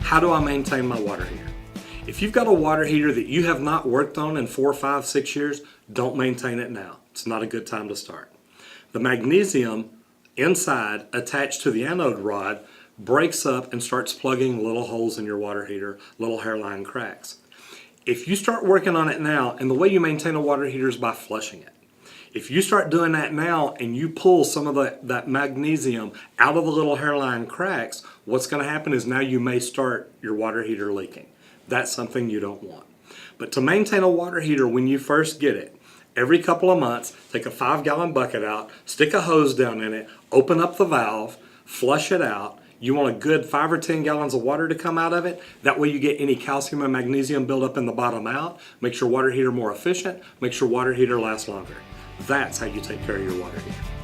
How do I maintain my water heater? If you've got a water heater that you have not worked on in 4, 5, 6 years, don't maintain it now. It's not a good time to start. The magnesium inside attached to the anode rod breaks up and starts plugging little holes in your water heater, little hairline cracks. If you start working on it now, and the way you maintain a water heater is by flushing it. If you start doing that now and you pull some of that magnesium out of the little hairline cracks, what's going to happen is now you may start your water heater leaking. That's something you don't want. But to maintain a water heater when you first get it, every couple of months, take a 5-gallon bucket out, stick a hose down in it, open up the valve, flush it out. You want a good 5 or 10 gallons of water to come out of it. That way you get any calcium and magnesium buildup in the bottom out. Makes your water heater more efficient, makes your water heater last longer. That's how you take care of your water heater.